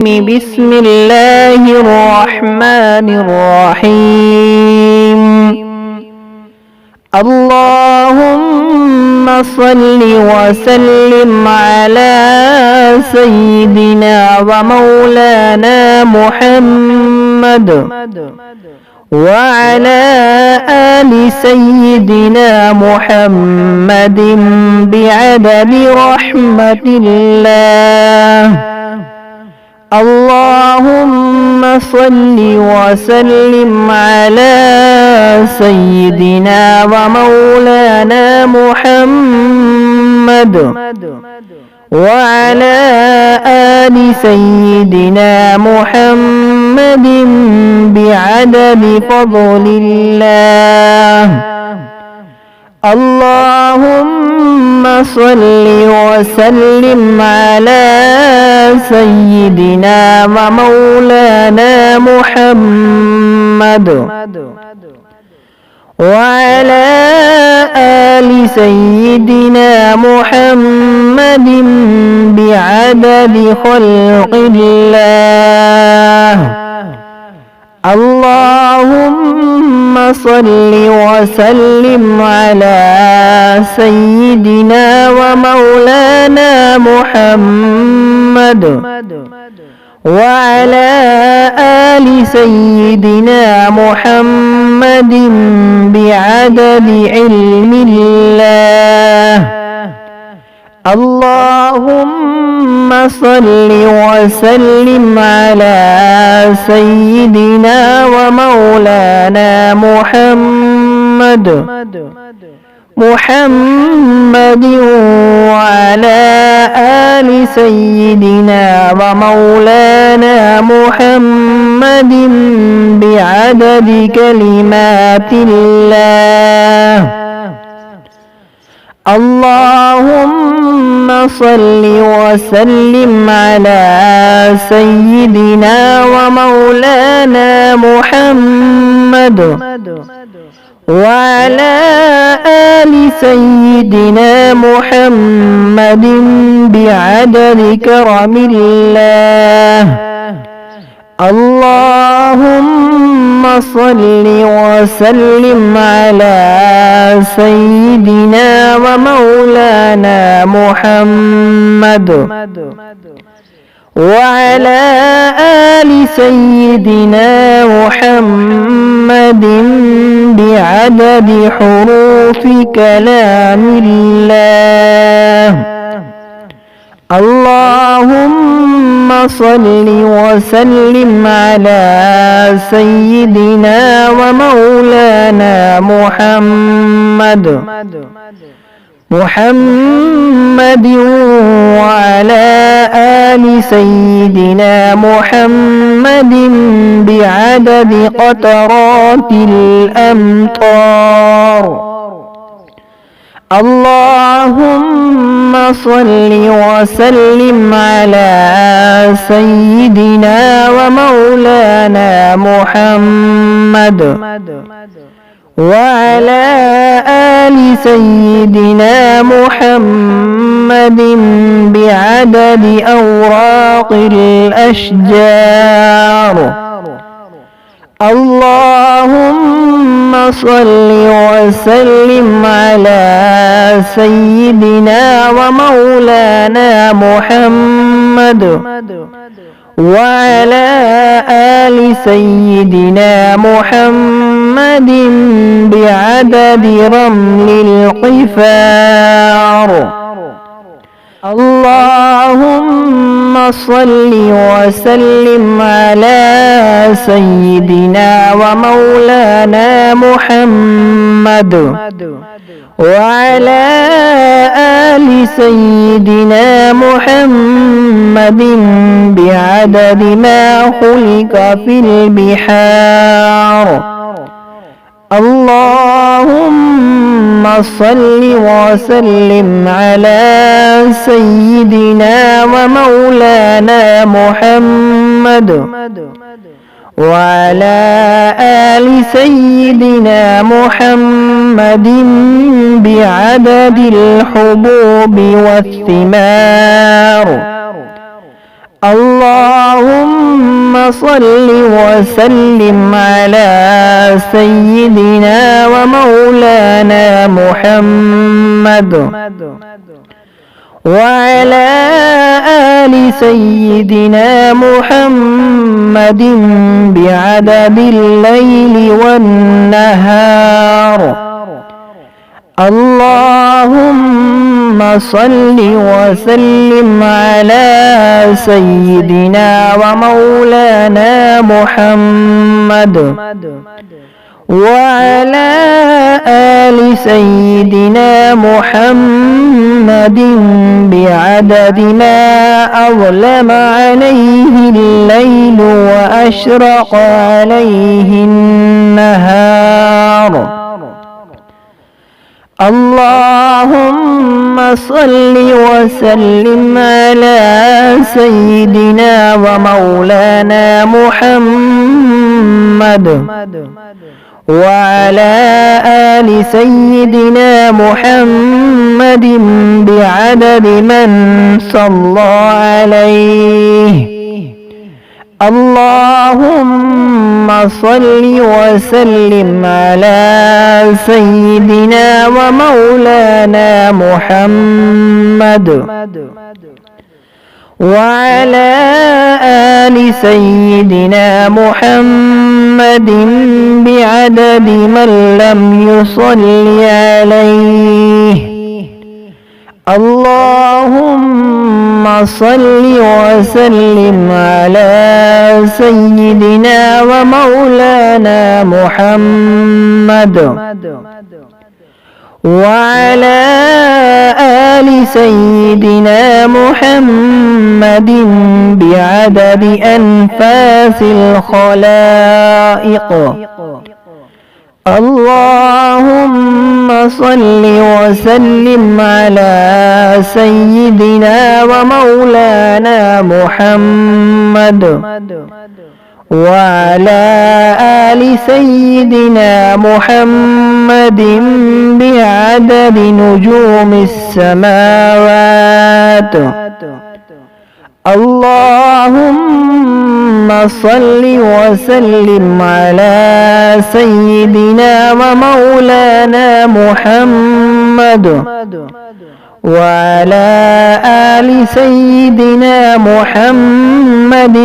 بسم الله الرحمن الرحيم. اللهم صل وسلم على سيدنا ومولانا محمد وعلى آل سيدنا محمد بعدد رحمة الله. اللهم صل وسلم على سيدنا ومولانا محمد وعلى آل سيدنا محمد بعدد فضل الله. اللهم صل وسلم على سيدنا ومولانا محمد وعلى آل سيدنا محمد بعدد خلق الله. اللهم صل وسلم على سيدنا ومولانا محمد وعلى آل سيدنا محمد بعدد علم الله. اللهم صل وسلم على سيدنا ومولانا محمد وعلى آل سيدنا ومولانا محمد بعدد كلمات الله. اللهم صل وسلم على سيدنا ومولانا محمد وعلى آل سيدنا محمد بعدد كرم الله. اللهم صل وسلم على سيدنا ومولانا محمد وعلى آل سيدنا محمد بعدد حروف كلام الله. اللهم صل وسلم على سيدنا ومولانا محمد وعلى آل سيدنا محمد بعدد قطرات الأمطار. اللهم صل وسلم على سيدنا ومولانا محمد وعلى آل سيدنا محمد بعدد أوراق الأشجار. اللهم صل وسلم على سيدنا ومولانا محمد وعلى آل سيدنا محمد بعدد رمل القفار. اللهم صل وسلم على سيدنا ومولانا محمد وعلى آل سيدنا محمد بعدد ما خلق في البحار. اللهم صل وسلم على سيدنا ومولانا محمد وعلى آل سيدنا محمد بعدد الحبوب والثمار. اللهم صل وسلم على سيدنا ومولانا محمد وعلى آل سيدنا محمد بعدد الليل والنهار. اللهم صل وسلم على سيدنا ومولانا محمد وعلى آل سيدنا محمد بعدد ما أظلم عليه الليل وأشرق عليه النهار. اللهم صل وسلم على سيدنا ومولانا محمد وعلى آل سيدنا محمد بعدد من صلى عليه. اللهم صل وسلم على سيدنا ومولانا محمد وعلى آل سيدنا محمد بعدد من لم يصل عليه. اللهم صل وسلم على سيدنا ومولانا محمد وعلى آل سيدنا محمد بعدد أنفاس الخلائق. اللهم صل وسلم على سيدنا ومولانا محمد وعلى آل سيدنا محمد بعدد نجوم السماوات. اللهم صل وسلم على سيدنا ومولانا محمد وعلى آل سيدنا محمد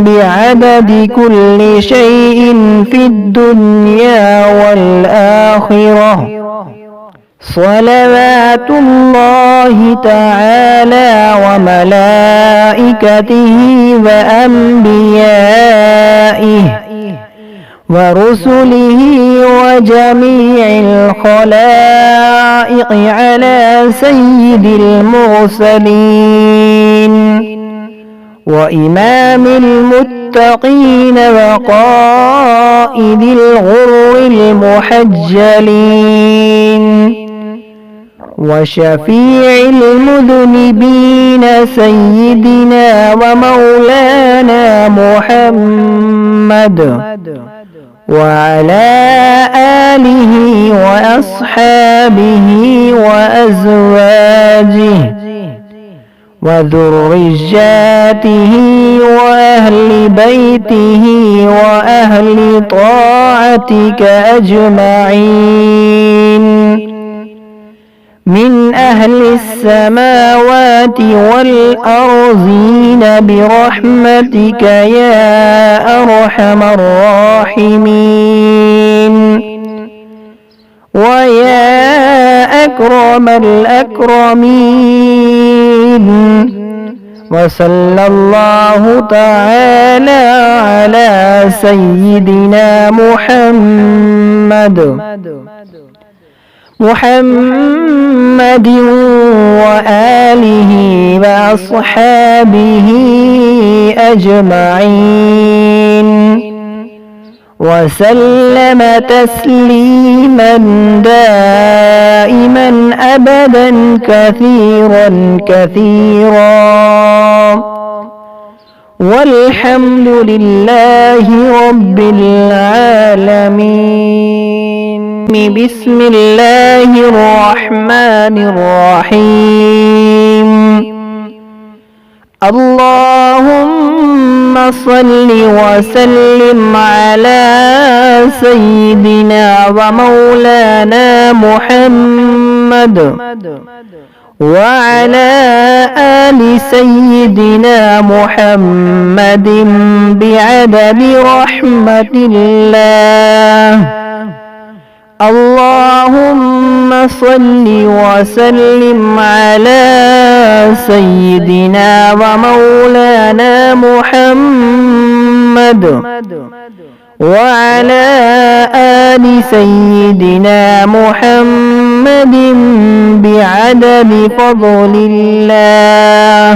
بعدد كل شيء في الدنيا والآخرة. صلوات الله تعالى وملائكته وأنبيائه ورسله وجميع الخلائق على سيد المرسلين وإمام المتقين وقائد الغر المحجلين وشفيع المذنبين سيدنا ومولانا محمد وعلى آله وأصحابه وأزواجه وذرياته وأهل بيته وأهل طاعتك أجمعين من أهل السماوات والأرضين برحمتك يا أرحم الراحمين ويا أكرم الأكرمين. وصلى الله تعالى على سيدنا محمد وآله وأصحابه أجمعين وسلم تسليما دائما أبدا كثيرا والحمد لله رب العالمين. بسم الله الرحمن الرحيم. اللهم صل وسلم على سيدنا ومولانا محمد وعلى آل سيدنا محمد بعدد رحمة الله. اللهم صل وسلم على سيدنا ومولانا محمد وعلى آل سيدنا محمد بعدد فضل الله.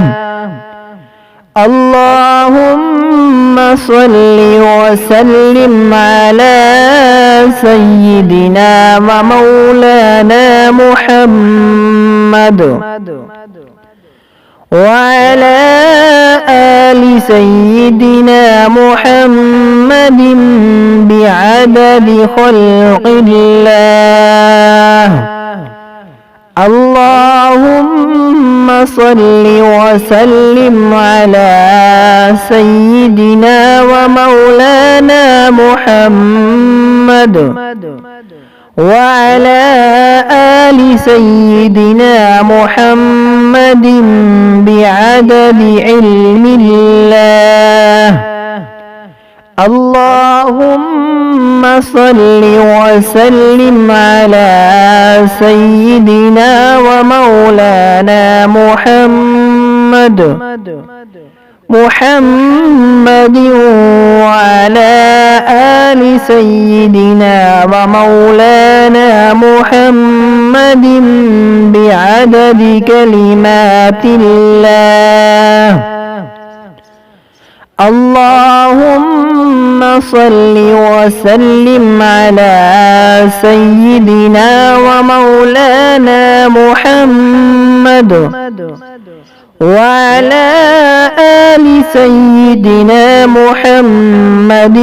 اللهم صل وسلم على سيدنا ومولانا محمد وعلى آل سيدنا محمد بعدد خلق الله. اللهم صل وسلم على سيدنا ومولانا محمد وعلى آل سيدنا محمد بعدد علم الله. اللهم صل وسلم على سيدنا ومولانا محمد وعلى آل سيدنا ومولانا محمد بعدد كلمات الله. اللهم صل وسلم على سيدنا ومولانا محمد وعلى آل سيدنا محمد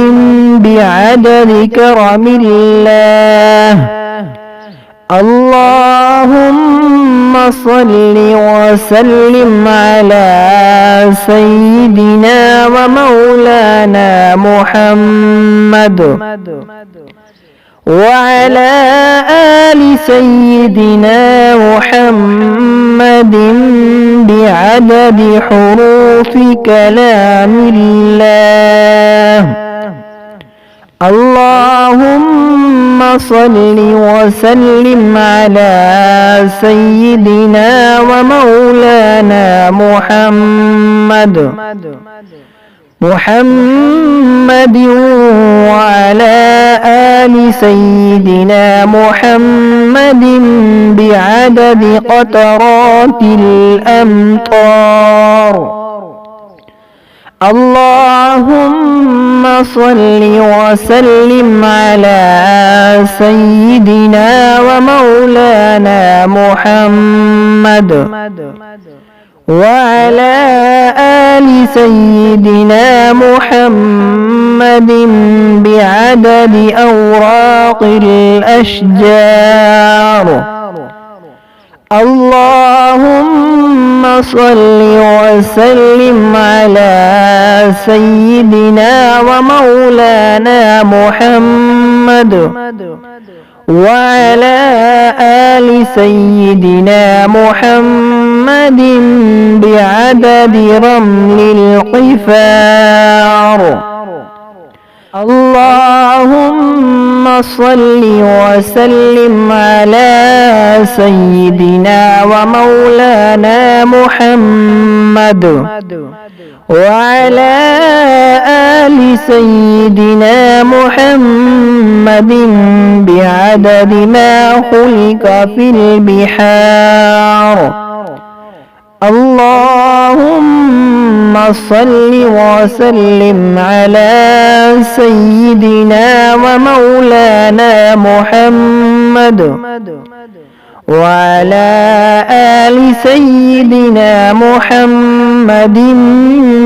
بعدد كرم الله. اللهم صل وسلم على سيدنا ومولانا محمد وعلى آل سيدنا محمد بعدد حروف كلام الله. اللهم صل وسلم على سيدنا ومولانا محمد وعلى آل سيدنا محمد بعدد قطرات الأمطار. اللهم صل وسلم على سيدنا ومولانا محمد وعلى آل سيدنا محمد بعدد أوراق الأشجار. اللهم صل وسلم على سيدنا ومولانا محمد وعلى آل سيدنا محمد بعدد رمل القفار. اللهم صل وسلم على سيدنا ومولانا محمد وعلى آل سيدنا محمد بعدد ما خلق في البحار. اللهم صل وسلم على سيدنا ومولانا محمد وعلى آل سيدنا محمد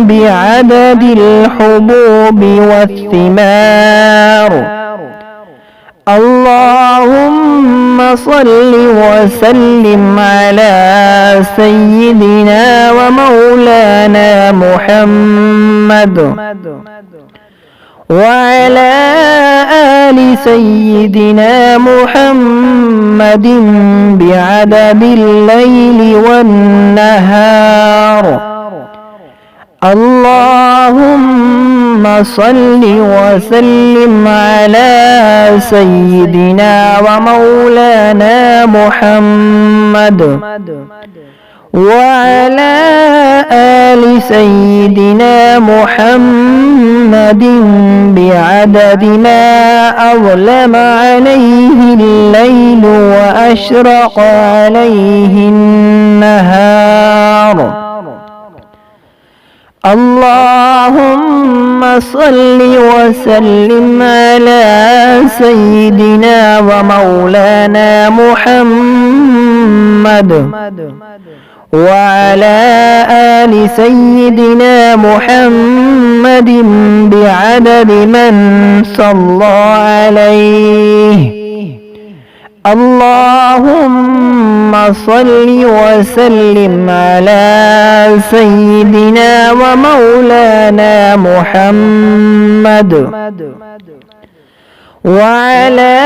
بعدد الحبوب والثمار. اللهم صل وسلم على سيدنا ومولانا محمد وعلى آل سيدنا محمد بعدد الليل والنهار. اللهم صل وسلم على سيدنا ومولانا محمد وعلى آل سيدنا محمد بعدد ما أظلم عليه الليل وأشرق عليه النهار. اللهم صل وسلم على سيدنا ومولانا محمد وعلى آل سيدنا محمد بعدد من صلى عليه. اللهم صل وسلم على سيدنا ومولانا محمد وعلى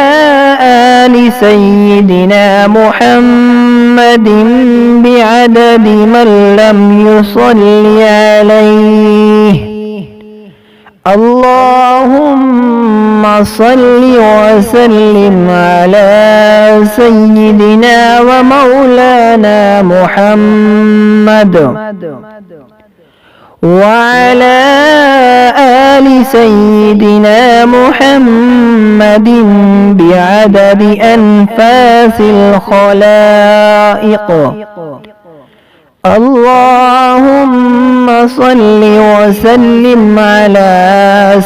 آل سيدنا محمد بعدد من لم يصل عليه. اللهم صل وسلم على سيدنا ومولانا محمد وعلى آل سيدنا محمد بعدد أنفاس الخلائق. اللهم صل وسلم على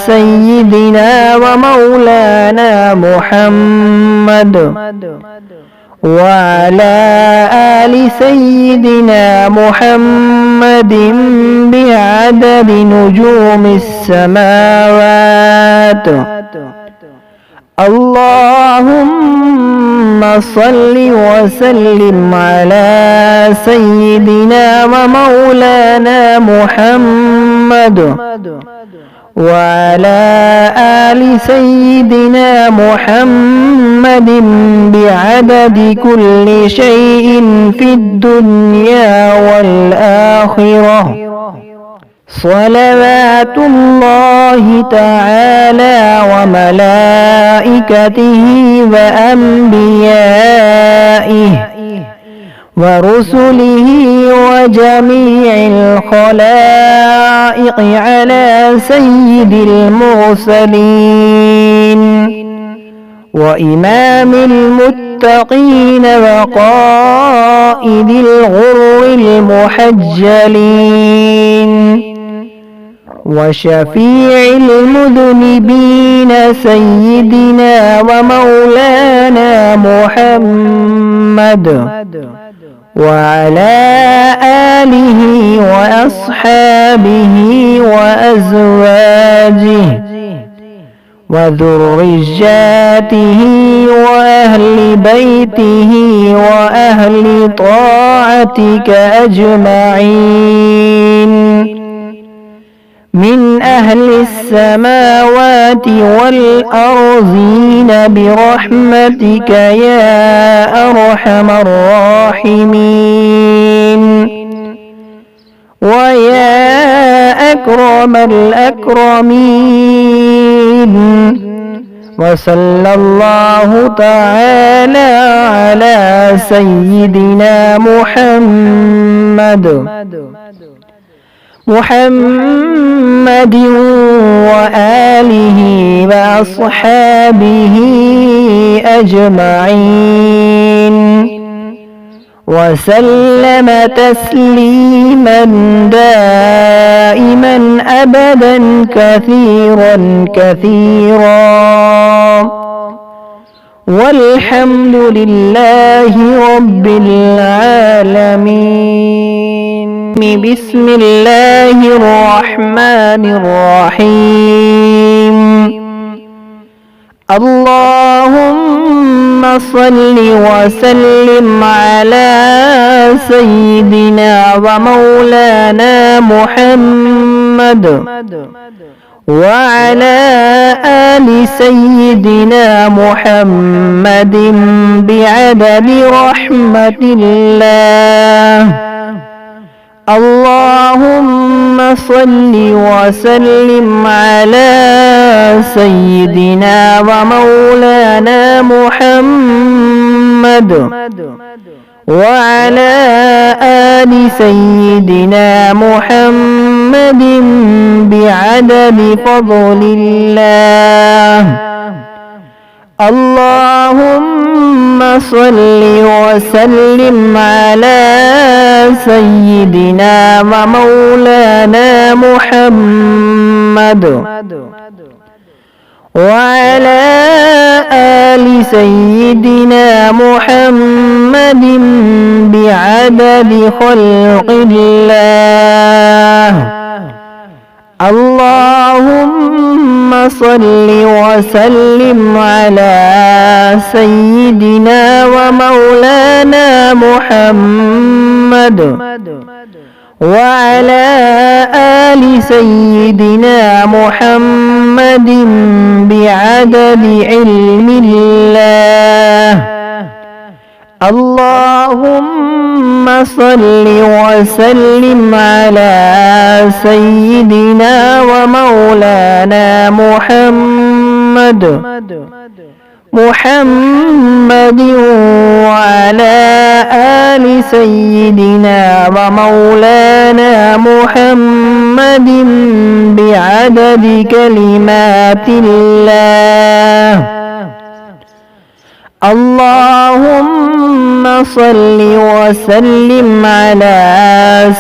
سيدنا ومولانا محمد وعلى آل سيدنا محمد بعدد نجوم السماوات. اللهم صل وسلم على سيدنا ومولانا محمد وعلى آل سيدنا محمد بعدد كل شيء في الدنيا والآخرة. صلوات الله تعالى وملائكته وأنبيائه ورسله وجميع الخلائق على سيد المرسلين وإمام المتقين وقائد الغر المحجلين وشفيع المذنبين سيدنا ومولانا محمد وعلى آله وأصحابه وأزواجه وذرياته وأهل بيته وأهل طاعتك أجمعين من أهل السماوات والأرضين برحمتك يا أرحم الراحمين ويا أكرم الأكرمين. وصلى الله تعالى على سيدنا محمد وآله وأصحابه أجمعين وسلم تسليما دائما أبدا كثيرا والحمد لله رب العالمين. بسم الله الرحمن الرحيم. اللهم صل وسلم على سيدنا ومولانا محمد وعلى آل سيدنا محمد بعدد رحمة الله. اللهم صل وسلم على سيدنا ومولانا محمد وعلى آل سيدنا محمد بعدد فضل الله. اللهم صل وسلم على سيدنا ومولانا محمد وعلى آل سيدنا محمد بعدد خلق الله. اللهم صل وسلم على سيدنا ومولانا محمد وعلى آل سيدنا محمد بعدد علم الله. اللهم صل وسلم على سيدنا ومولانا محمد وعلى آل سيدنا ومولانا محمد بعدد كلمات الله. اللهم صل وسلم على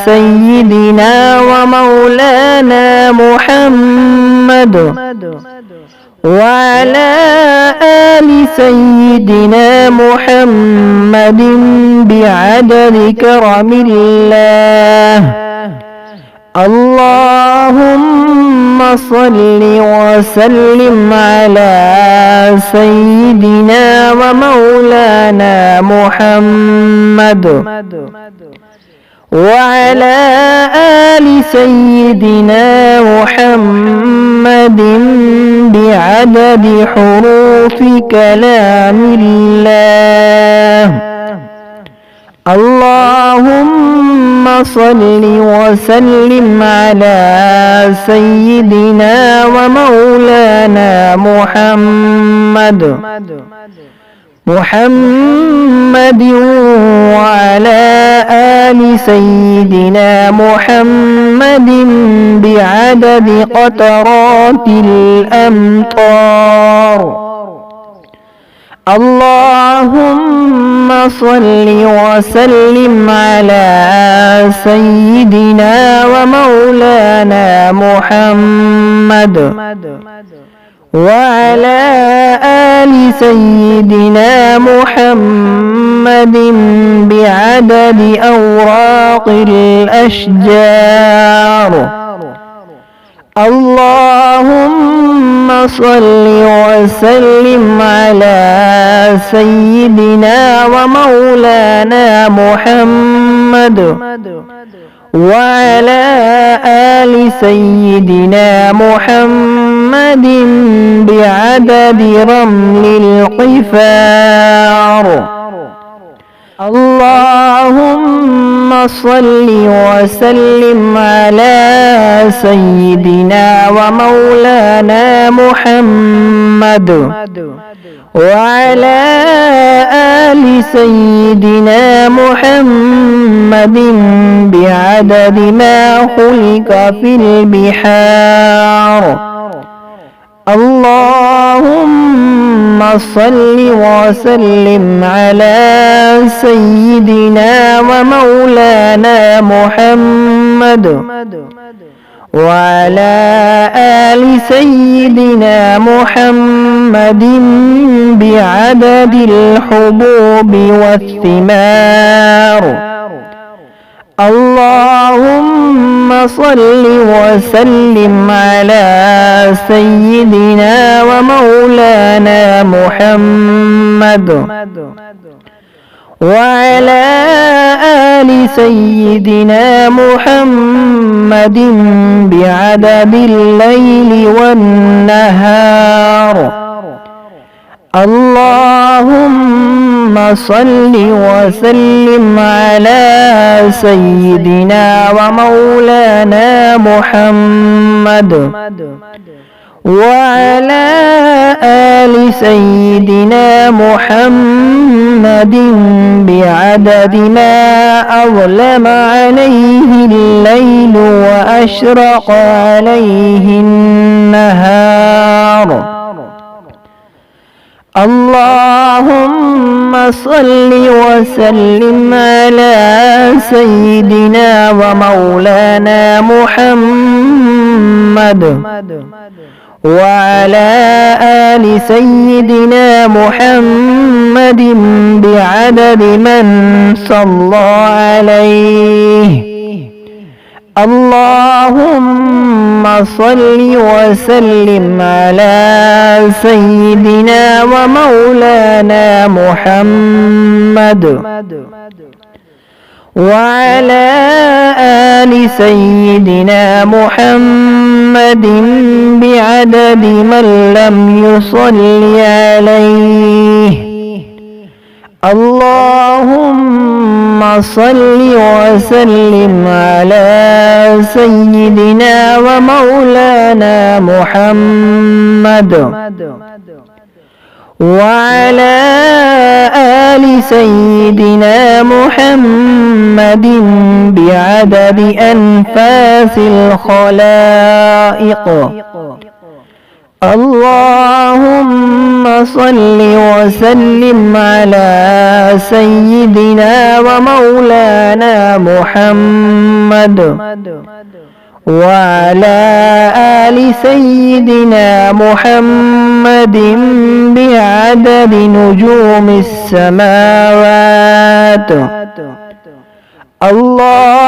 سيدنا ومولانا محمد وعلى آل سيدنا محمد بعدد كرم الله. اللهم صل وسلم على سيدنا ومولانا محمد وعلى آل سيدنا محمد بعدد حروف كلام الله. اللهم صل وسلم على سيدنا ومولانا محمد وعلى آل سيدنا محمد بعدد قطرات الأمطار. اللهم صل وسلم على سيدنا ومولانا محمد وعلى آل سيدنا محمد بعدد أوراق الأشجار. اللهم صل وسلم على سيدنا ومولانا محمد وعلى آل سيدنا محمد بعدد رمل القفار. اللهم صل وسلم على سيدنا ومولانا محمد وعلى آل سيدنا محمد بعدد ما خلق في البحار. اللهم صل وسلم على سيدنا ومولانا محمد وعلى آل سيدنا محمد بعدد الحبوب والثمار. اللهم صل وسلم على سيدنا ومولانا محمد وعلى آل سيدنا محمد بعدد الليل والنهار. اللهم صل وسلم على سيدنا ومولانا محمد وعلى آل سيدنا محمد بعدد ما أظلم عليه الليل وأشرق عليه النهار. اللهم صل وسلم على سيدنا ومولانا محمد وعلى آل سيدنا محمد بعدد من صلى عليه. اللهم صل وسلم على سيدنا ومولانا محمد وعلى آل سيدنا محمد بعدد من لم يصل عليه. اللهم صل وسلم على سيدنا ومولانا محمد وعلى آل سيدنا محمد بعدد أنفاس الخلائق. اللهم صل وسلم على سيدنا ومولانا محمد وعلى آل سيدنا محمد بعدد نجوم السماوات.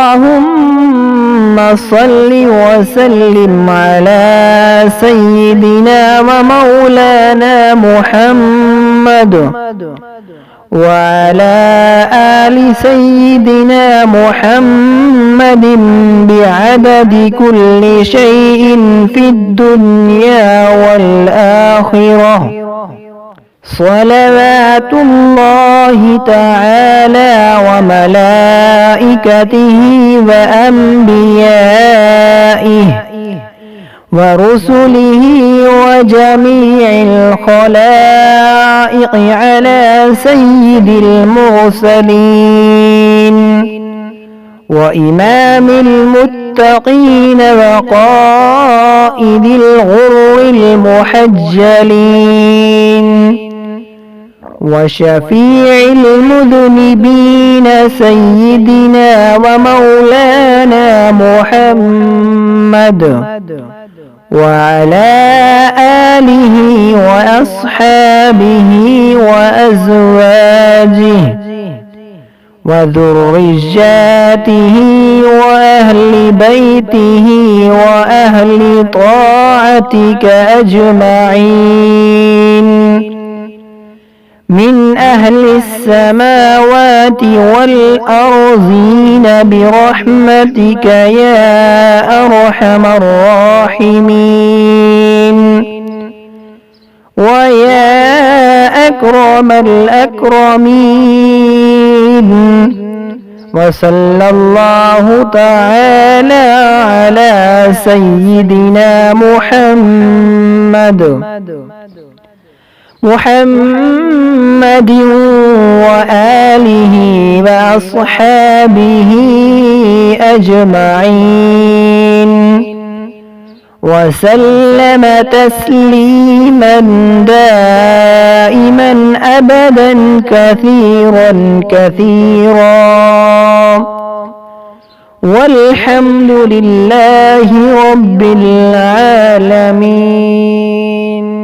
اللهم صل وسلم على سيدنا ومولانا محمد وعلى آل سيدنا محمد بعدد كل شيء في الدنيا والآخرة. صلوات الله تعالى وملائكته وأنبيائه ورسله وجميع الخلائق على سيد المرسلين وإمام المتقين وقائد الغر المحجلين وشفيع المذنبين سيدنا ومولانا محمد وعلى آله وأصحابه وأزواجه وذرياته وأهل بيته وأهل طاعتك أجمعين من أهل السماوات والأرضين برحمتك يا أرحم الراحمين ويا أكرم الأكرمين. وصلى الله تعالى على سيدنا محمد وآله وأصحابه أجمعين وسلم تسليما دائما أبدا كثيرا والحمد لله رب العالمين.